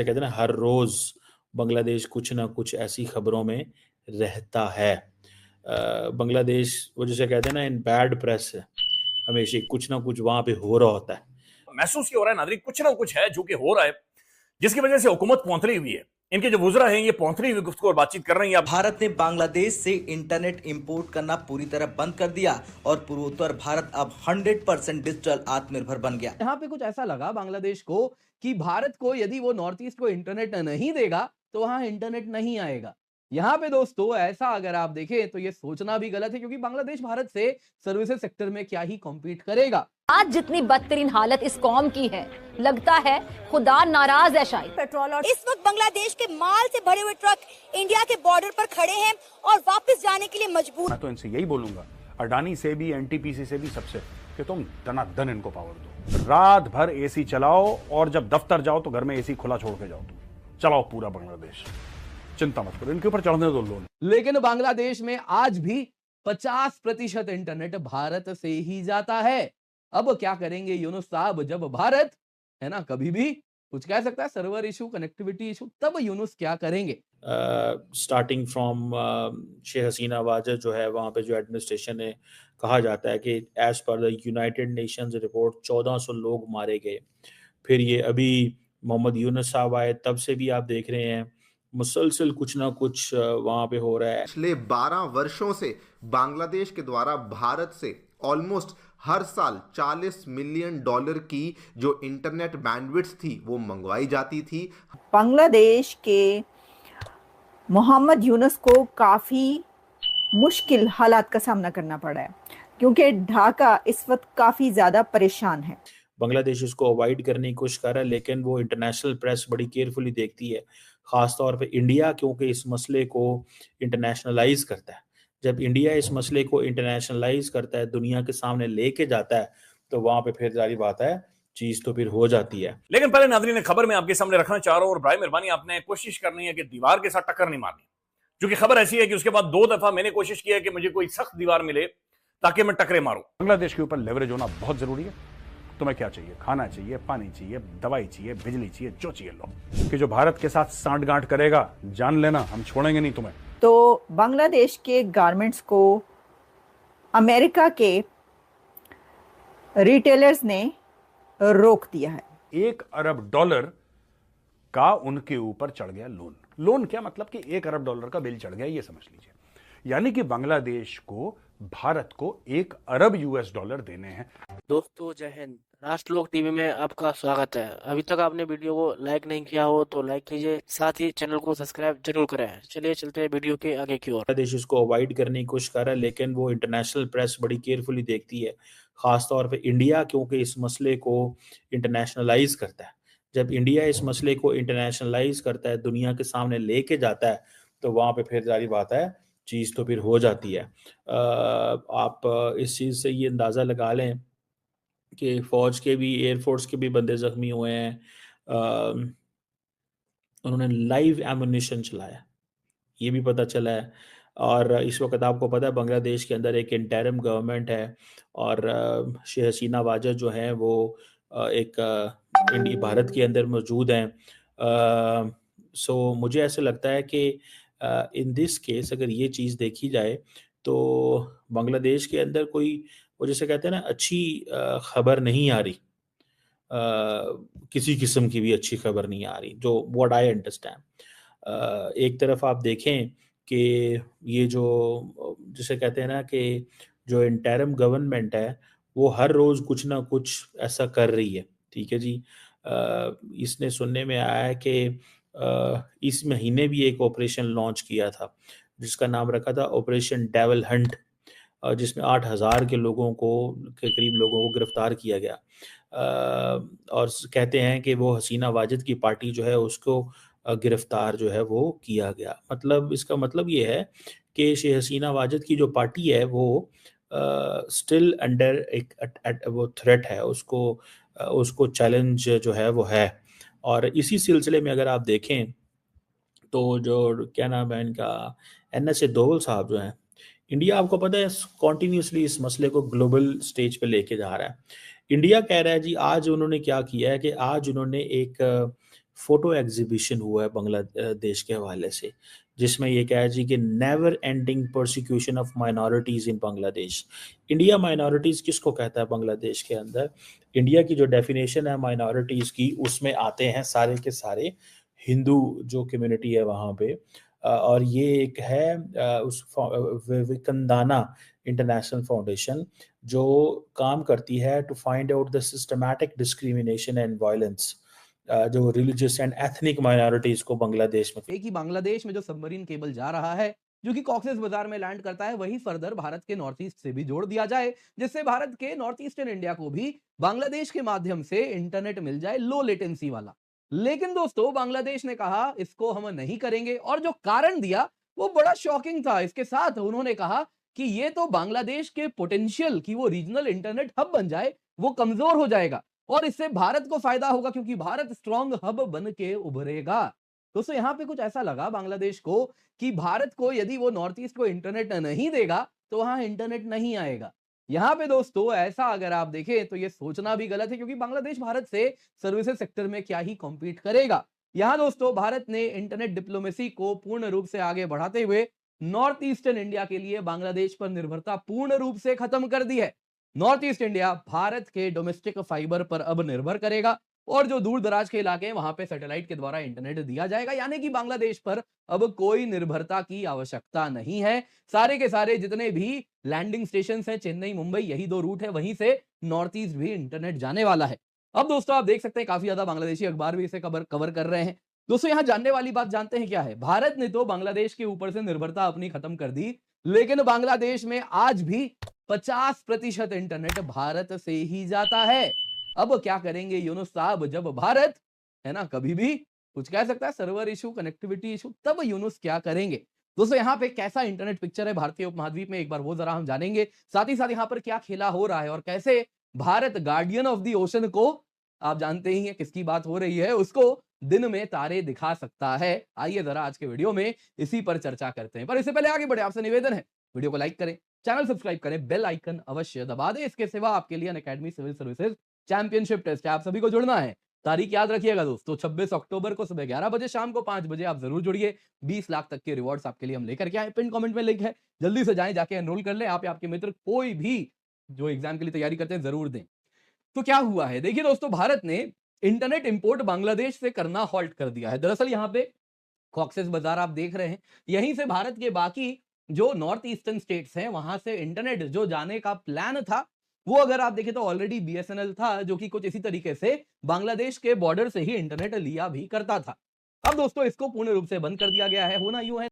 कहते हैं ना, हर रोज बांग्लादेश कुछ ना कुछ ऐसी खबरों में रहता है। बांग्लादेश वो जैसे कहते हैं ना, इन बैड प्रेस है, हमेशा कुछ ना कुछ वहां पे हो रहा होता है। महसूस ये हो रहा है नादरी, कुछ ना कुछ है जो कि हो रहा है, जिसकी वजह से हुकूमत पौंथली हुई है। इनके जो वुजरा हैं ये पौंथली हुई गुफ्तगू और बातचीत कर रही हैं। भारत ने बांग्लादेश से इंटरनेट इंपोर्ट करना पूरी तरह बंद कर दिया और पूर्वोत्तर भारत अब 100% डिजिटल आत्मनिर्भर बन गया। यहाँ पे कुछ ऐसा लगा बांग्लादेश को कि भारत को यदि वो नॉर्थ ईस्ट को इंटरनेट नहीं देगा तो वहां इंटरनेट नहीं आएगा। यहाँ पे दोस्तों ऐसा अगर आप देखें तो ये सोचना भी गलत है, क्योंकि बांग्लादेश भारत से सर्विसेज सेक्टर में क्या ही कॉम्पीट करेगा। आज जितनी बदतरीन हालत इस कौम की है, लगता है खुदा नाराज है शायद। पेट्रोल और इस वक्त बांग्लादेश के माल से भरे हुए ट्रक इंडिया के बॉर्डर पर खड़े हैं और वापस जाने के लिए मजबूर। मैं तो इनसे यही बोलूंगा, अडानी से भी, एनटीपीसी से भी, सबसे, कि तुम दनादन इनको पावर दो। रात भर एसी चलाओ और जब दफ्तर जाओ तो घर में एसी खुला छोड़ के जाओ। तुम चलाओ पूरा बांग्लादेश, चिंता मत करो, इनके ऊपर चढ़ने दो लोन। लेकिन बांग्लादेश में आज भी 50% इंटरनेट भारत से ही जाता है। अब क्या करेंगे यूनुस साहब, जब भारत है ना कभी भी कुछ कह सकता है, सर्वर इशू, कनेक्टिविटी इशू, तब यूनुस क्या करेंगे। स्टार्टिंग फ्रॉम शेख हसीना वाजद जो है, वहाँ पे जो एडमिनिस्ट्रेशन है, कहा जाता है कि as per the United Nations report 1400 लोग मारे गए। फिर ये अभी मोहम्मद यूनुस साहब आए, तब से भी आप देख रहे हैं मुसलसल कुछ ना कुछ वहाँ पे हो रहा है। पिछले 12 वर्षों से बांग्लादेश के द्वारा भारत से ऑलमोस्ट हर साल $40 मिलियन की जो इंटरनेट बैंडविड्थ थी वो मंगवाई जाती थी। बांग्लादेश के मोहम्मद यूनुस को काफ़ी मुश्किल हालात का सामना करना पड़ा है, क्योंकि ढाका इस वक्त काफ़ी ज़्यादा परेशान है। बांग्लादेश इसको अवॉइड करने की कोशिश कर रहा है, लेकिन वो इंटरनेशनल प्रेस बड़ी केयरफुली देखती है, ख़ासतौर पे इंडिया, क्योंकि इस मसले को इंटरनेशनलाइज करता है। जब इंडिया इस मसले को इंटरनेशनलाइज करता है, दुनिया के सामने लेके जाता है, तो वहाँ पे फिर जारी बात है, चीज तो फिर हो जाती है। लेकिन पहले नाज़रीन खबर में आपके सामने रखना चाह रहा हूं, और बराए मेहरबानी आपने कोशिश करनी है कि दीवार के साथ टक्कर नहीं मारनी, क्योंकि खबर ऐसी है कि उसके बाद 2 दफा मैंने कोशिश की है कि मुझे कोई सख्त दीवार मिले ताकि मैं टकरे मारूं। बांग्लादेश के ऊपर लेवरेज होना बहुत जरूरी है। तुम्हें क्या चाहिए? खाना चाहिए, पानी चाहिए, दवाई चाहिए, बिजली चाहिए, जो चाहिए लो। कि जो भारत के साथ सांठगांठ करेगा, जान लेना हम छोड़ेंगे नहीं तुम्हें। तो बांग्लादेश के गारमेंट्स को अमेरिका के रिटेलर्स ने रोक दिया है। $1 अरब का उनके ऊपर चढ़ गया लोन। लोन क्या मतलब कि $1 अरब का बिल चढ़ गया, ये समझ लीजिए। यानी कि बांग्लादेश को भारत को $1 अरब देने हैं। दोस्तों जय हिंद, राष्ट्रलोक टीवी में आपका स्वागत है। अभी तक आपने वीडियो को लाइक नहीं किया हो तो लाइक कीजिए, साथ ही चैनल को सब्सक्राइब जरूर करें। चलिए चलते हैं वीडियो के आगे की ओर। बांग्लादेश इसको अवॉइड करने की कोशिश कर रहा है, लेकिन वो इंटरनेशनल प्रेस बड़ी केयरफुली देखती है, खासतौर पे इंडिया, क्योंकि इस मसले को इंटरनेशनलाइज करता है। जब इंडिया इस मसले को इंटरनेशनलाइज करता है, दुनिया के सामने लेके जाता है, तो वहाँ पे फिर जारी बात है, चीज़ तो फिर हो जाती है। आप इस चीज़ से ये अंदाज़ा लगा लें कि फ़ौज के भी, एयरफोर्स के भी बंदे ज़ख्मी हुए हैं। उन्होंने लाइव एमुनिशन चलाया, ये भी पता चला है। और इस वक्त आपको पता है बांग्लादेश के अंदर एक इंटरिम गवर्नमेंट है, और शेख हसीना वाजद जो हैं वो एक इंडिया भारत के अंदर मौजूद हैं। सो मुझे ऐसा लगता है कि इन दिस केस अगर ये चीज़ देखी जाए तो बांग्लादेश के अंदर कोई, वो जैसे कहते हैं ना, अच्छी खबर नहीं आ रही, किसी किस्म की भी अच्छी खबर नहीं आ रही, जो व्हाट आई अंडरस्टैंड। एक तरफ आप देखें कि ये जो जिसे कहते हैं ना कि जो इंटरिम गवर्नमेंट है वो हर रोज़ कुछ ना कुछ ऐसा कर रही है, ठीक है जी। इसने सुनने में आया है कि इस महीने भी एक ऑपरेशन लॉन्च किया था जिसका नाम रखा था ऑपरेशन डेविल हंट, जिसमें 8000 के लोगों को के करीब लोगों को गिरफ्तार किया गया। और कहते हैं कि वो हसीना वाजिद की पार्टी जो है उसको गिरफ्तार जो है वो किया गया। मतलब इसका मतलब ये है कि शेख हसीना वाजिद की जो पार्टी है वो स्टिल अंडर एक वो थ्रेट है, उसको चैलेंज जो है वो है। और इसी सिलसिले में अगर आप देखें तो जो क्या नाम है इनका, NSA दोवल साहब जो हैं, इंडिया आपको पता है कॉन्टीन्यूसली इस मसले को ग्लोबल स्टेज पे लेके जा रहा है। इंडिया कह रहा है जी, आज उन्होंने क्या किया है कि आज उन्होंने एक फोटो एग्जीबिशन हुआ है बांग्लादेश के हवाले से, जिसमें ये कहा जी कि never ending prosecution of minorities in Bangladesh. India minorities किसको कहता है बांग्लादेश के अंदर? इंडिया की जो डेफिनेशन है माइनॉरिटीज़ की, उसमें आते हैं सारे के सारे हिंदू जो कम्युनिटी है वहाँ पे। और ये एक है उस विवेकानंदा इंटरनेशनल फाउंडेशन जो काम करती है to find out the systematic discrimination and violence जो रिलीजियस एंड एथनिक माइनॉरिटीज को बांग्लादेश में। एक ही बांग्लादेश में जो सबमरीन केबल जा रहा है जो कि कॉक्सेस बाजार में लैंड करता है, वही फर्दर भारत के नॉर्थ ईस्ट से भी जोड़ दिया जाए, जिससे भारत के नॉर्थ ईस्टर्न इंडिया को भी बांग्लादेश के माध्यम से इंटरनेट मिल जाए, लो लेटेंसी वाला। लेकिन दोस्तों बांग्लादेश ने कहा इसको हम नहीं करेंगे, और जो कारण दिया वो बड़ा शॉकिंग था। इसके साथ उन्होंने कहा कि ये तो बांग्लादेश के पोटेंशियल कि वो रीजनल इंटरनेट हब बन जाए वो कमजोर हो जाएगा, और इससे भारत को फायदा होगा क्योंकि भारत स्ट्रॉन्ग हब बन के उभरेगा। दोस्तों यहां पे कुछ ऐसा लगा बांग्लादेश को कि भारत को यदि वो नॉर्थ ईस्ट को इंटरनेट नहीं देगा तो वहां इंटरनेट नहीं आएगा। यहां पे दोस्तों ऐसा अगर आप देखें तो ये सोचना भी गलत है, क्योंकि बांग्लादेश भारत से सर्विसेज सेक्टर में क्या ही कॉम्पीट करेगा। यहां दोस्तों भारत ने इंटरनेट डिप्लोमेसी को पूर्ण रूप से आगे बढ़ाते हुए नॉर्थ ईस्टर्न इंडिया के लिए बांग्लादेश पर निर्भरता पूर्ण रूप से खत्म कर दी है। नॉर्थ ईस्ट इंडिया भारत के डोमेस्टिक फाइबर पर अब निर्भर करेगा, और जो दूर दराज के इलाके हैं वहां पे सैटेलाइट के द्वारा इंटरनेट दिया जाएगा, यानी कि बांग्लादेश पर अब कोई निर्भरता की आवश्यकता नहीं है। सारे के सारे जितने भी लैंडिंग स्टेशन हैं, चेन्नई मुंबई यही दो रूट है, वहीं से नॉर्थ ईस्ट भी इंटरनेट जाने वाला है। अब दोस्तों आप देख सकते हैं काफी ज्यादा बांग्लादेशी अखबार भी इसे कवर कर रहे हैं। दोस्तों यहां जानने वाली बात जानते हैं क्या है? भारत ने तो बांग्लादेश के ऊपर से निर्भरता अपनी खत्म कर दी, लेकिन बांग्लादेश में आज भी 50% इंटरनेट भारत से ही जाता है। अब क्या करेंगे यूनुस साहब, जब भारत है ना कभी भी कुछ कह सकता है, सर्वर इशू, कनेक्टिविटी इशू, तब यूनुस क्या करेंगे? दोस्तों यहाँ पे कैसा इंटरनेट पिक्चर है भारतीय उपमहाद्वीप में, एक बार वो जरा हम जानेंगे। साथ ही साथ यहाँ पर क्या खेला हो रहा है और कैसे Bharat guardian of the ocean को, आप जानते ही हैं किसकी बात हो रही है, उसको दिन में तारे दिखा सकता है। आइए जरा आज के वीडियो में इसी पर चर्चा करते हैं, पर इससे पहले आगे बढ़े आपसे निवेदन है वीडियो को लाइक करें, चैनल सब्सक्राइब करें, बेल आइकन अवश्य दबा दें। इसके सिवा आपके लिए Unacademy civil services championship test है, आप सभी को जुड़ना है। तारीख याद रखिएगा दोस्तों, 26 अक्टूबर को सुबह 11 बजे, शाम को 5 बजे आप जरूर जुड़िए। 20 लाख तक के रिवॉर्ड्स आपके लिए हम लेकर के आए, पिन कमेंट में लिंक है, जल्दी से जाएं, जाके एनरोल कर लें। आप या आपके मित्र कोई भी जो एग्जाम के लिए तैयारी करते हैं जरूर दें। तो क्या हुआ है देखिए दोस्तों, भारत ने इंटरनेट इंपोर्ट बांग्लादेश से करना हॉल्ट कर दिया है। दरअसल यहाँ पे कॉक्सेस बाजार आप देख रहे हैं, यहीं से भारत के बाकी जो नॉर्थ ईस्टर्न स्टेट्स हैं वहां से इंटरनेट जो जाने का प्लान था, वो अगर आप देखें तो ऑलरेडी बीएसएनएल था, जो कि कुछ इसी तरीके से बांग्लादेश के बॉर्डर से ही इंटरनेट लिया भी करता था। अब दोस्तों इसको पूर्ण रूप से बंद कर दिया गया है। होना यूं है